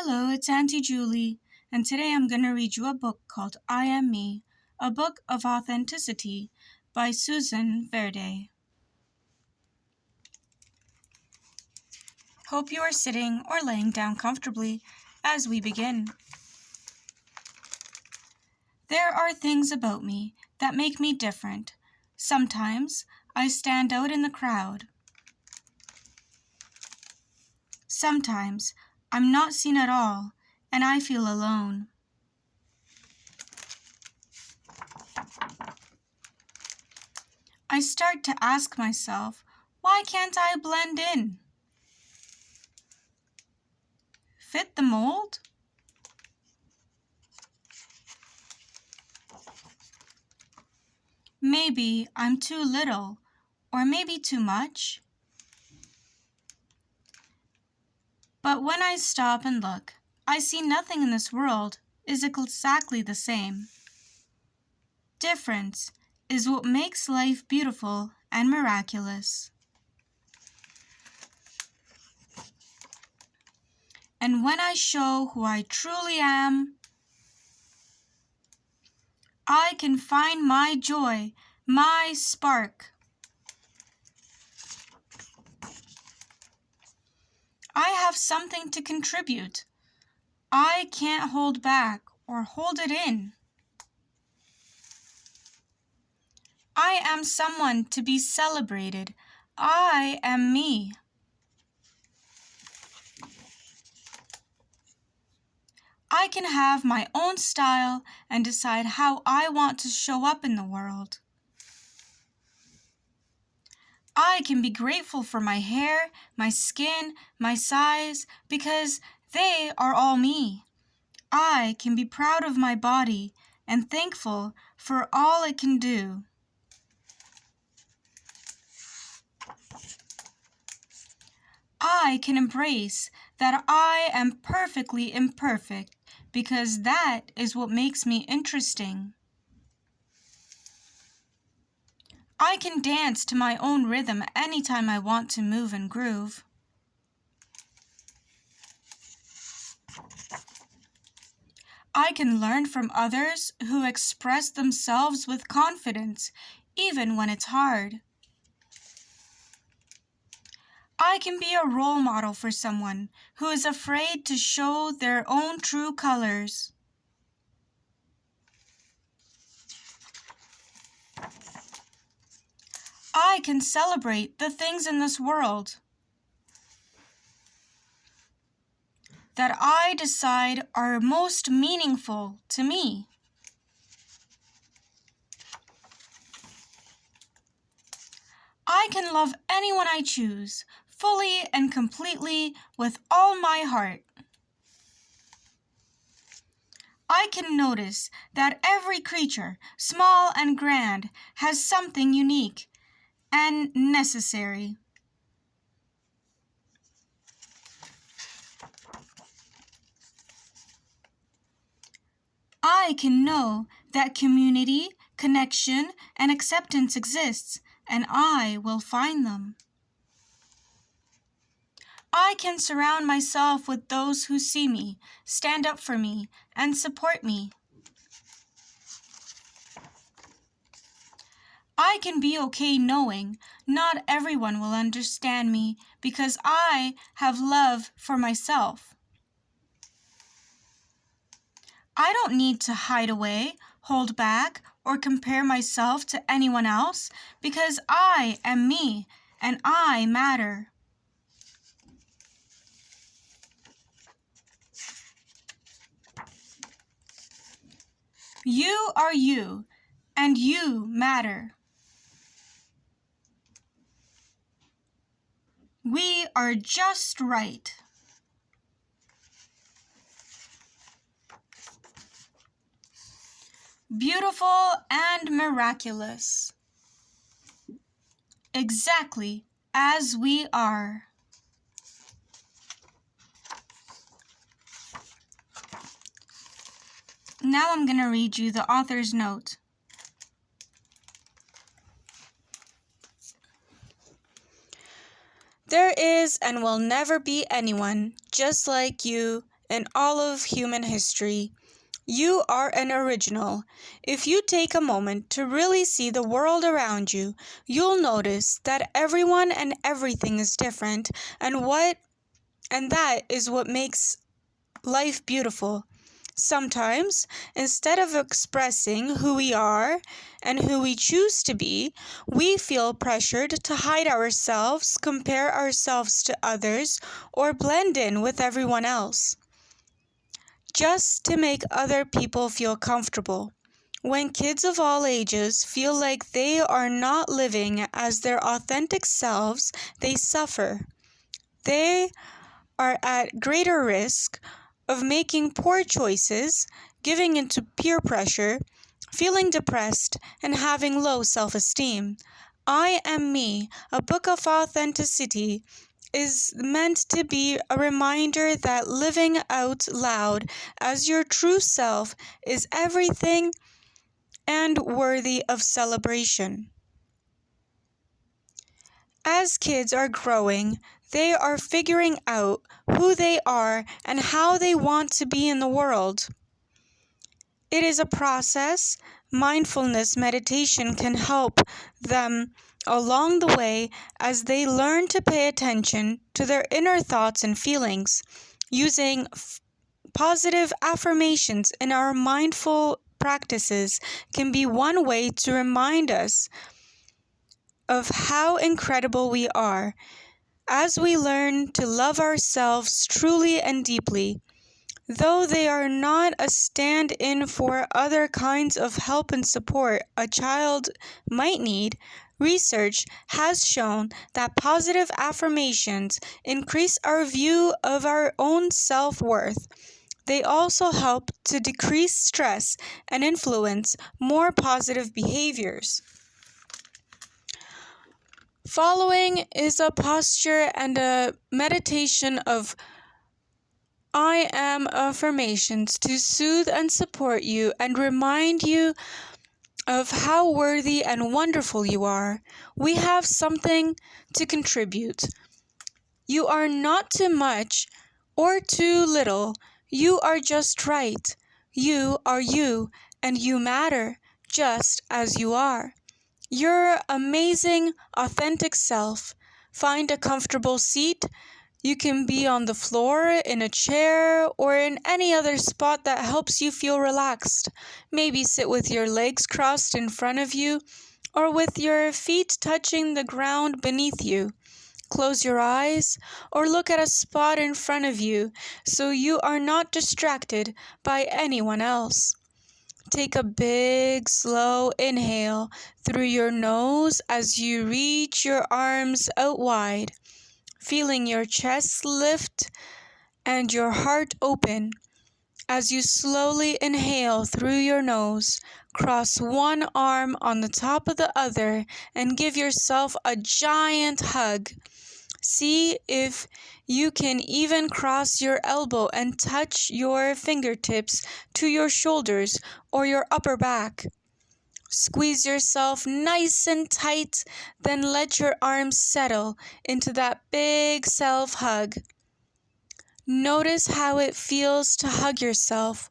Hello, it's Auntie Julie, and today I'm going to read you a book called I Am Me, a book of authenticity by Verde. Hope you are sitting or laying down comfortably as we begin. There are things about me that make me different. Sometimes I stand out in the crowd. Sometimes I'm not seen at all, and I feel alone. I start to ask myself, why can't I blend in? Fit the mold? Maybe I'm too little, or maybe too much. But when I stop and look, I see nothing in this world is exactly the same. Difference is what makes life beautiful and miraculous. And when I show who I truly am, I can find my joy, my spark. I have something to contribute. I can't hold back or hold it in. I am someone to be celebrated. I am me. I can have my own style and decide how I want to show up in the world. I can be grateful for my hair, my skin, my size, because they are all me. I can be proud of my body and thankful for all it can do. I can embrace that I am perfectly imperfect because that is what makes me interesting. I can dance to my own rhythm anytime I want to move and groove. I can learn from others who express themselves with confidence, even when it's hard. I can be a role model for someone who is afraid to show their own true colors. I can celebrate the things in this world that I decide are most meaningful to me. I can love anyone I choose, fully and completely, with all my heart. I can notice that every creature, small and grand, has something unique and necessary. I can know that community, connection, and acceptance exists, and I will find them. I can surround myself with those who see me, stand up for me, and support me. I can be okay knowing not everyone will understand me because I have love for myself. I don't need to hide away, hold back, or compare myself to anyone else because I am me and I matter. You are you, and you matter. We are just right. Beautiful and miraculous. Exactly as we are. Now I'm going to read you the author's note. There is and will never be anyone just like you in all of human history. You are an original. If you take a moment to really see the world around you, you'll notice that everyone and everything is different, and that is what makes life beautiful. Sometimes, instead of expressing who we are and who we choose to be, we feel pressured to hide ourselves, compare ourselves to others, or blend in with everyone else, just to make other people feel comfortable. When kids of all ages feel like they are not living as their authentic selves, they suffer. They are at greater risk of making poor choices, giving into peer pressure, feeling depressed, and having low self-esteem. I Am Me, a book of authenticity, is meant to be a reminder that living out loud as your true self is everything and worthy of celebration. As kids are growing, they are figuring out who they are and how they want to be in the world. It is a process. Mindfulness meditation can help them along the way as they learn to pay attention to their inner thoughts and feelings. Using positive affirmations in our mindful practices can be one way to remind us of how incredible we are as we learn to love ourselves truly and deeply. Though they are not a stand-in for other kinds of help and support a child might need, research has shown that positive affirmations increase our view of our own self-worth. They also help to decrease stress and influence more positive behaviors. Following is a posture and a meditation of I am affirmations to soothe and support you and remind you of how worthy and wonderful you are. We have something to contribute. You are not too much or too little. You are just right. You are you, and you matter just as you are. Your amazing, authentic self. Find a comfortable seat. You can be on the floor, in a chair, or in any other spot that helps you feel relaxed. Maybe sit with your legs crossed in front of you, or with your feet touching the ground beneath you. Close your eyes, or look at a spot in front of you so you are not distracted by anyone else. Take a big, slow inhale through your nose as you reach your arms out wide, feeling your chest lift and your heart open. As you slowly inhale through your nose, cross one arm on the top of the other and give yourself a giant hug. See if you can even cross your elbow and touch your fingertips to your shoulders or your upper back. Squeeze yourself nice and tight, then let your arms settle into that big self-hug. Notice how it feels to hug yourself.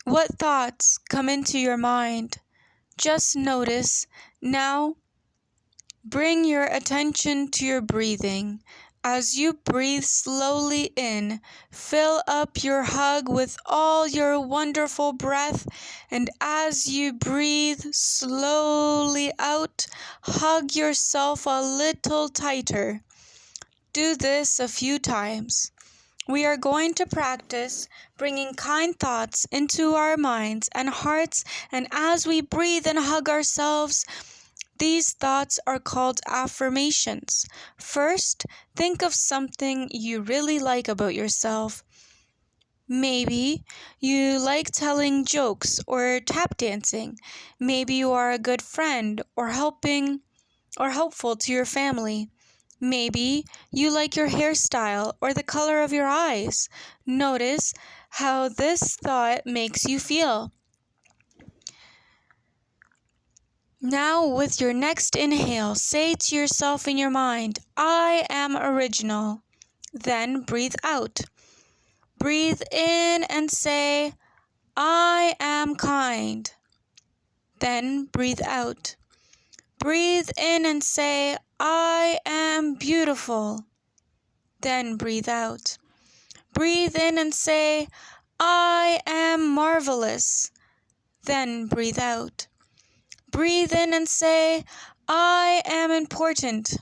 What thoughts come into your mind? Just notice. Now, bring your attention to your breathing. As you breathe slowly in, fill up your hug with all your wonderful breath, and as you breathe slowly out, hug yourself a little tighter. Do this a few times. We are going to practice bringing kind thoughts into our minds and hearts, and as we breathe and hug ourselves, these thoughts are called affirmations. First, think of something you really like about yourself. Maybe you like telling jokes or tap dancing. Maybe you are a good friend or helpful to your family. Maybe you like your hairstyle or the color of your eyes. Notice how this thought makes you feel. Now, with your next inhale, say to yourself in your mind, I am original. Then breathe out. Breathe in and say, I am kind. Then breathe out. Breathe in and say, I am beautiful. Then breathe out. Breathe in and say, I am marvelous. Then breathe out. Breathe in and say, I am important.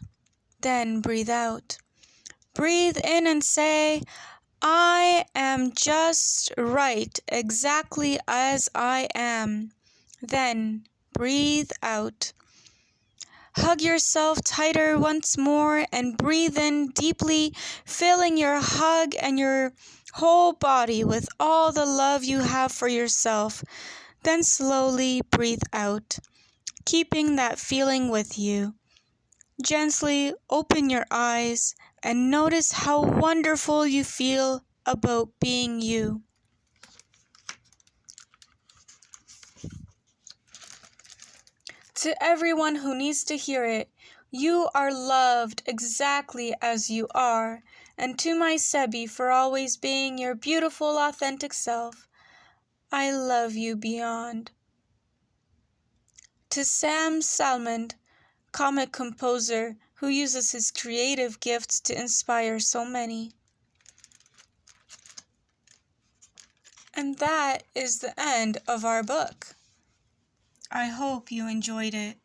Then breathe out. Breathe in and say, I am just right, exactly as I am. Then breathe out. Hug yourself tighter once more and breathe in deeply, filling your hug and your whole body with all the love you have for yourself. Then slowly breathe out, keeping that feeling with you. Gently open your eyes and notice how wonderful you feel about being you. To everyone who needs to hear it, you are loved exactly as you are. And to my Sebi for always being your beautiful, authentic self, I love you beyond. To Sam Salmond, comic composer who uses his creative gifts to inspire so many. And that is the end of our book. I hope you enjoyed it.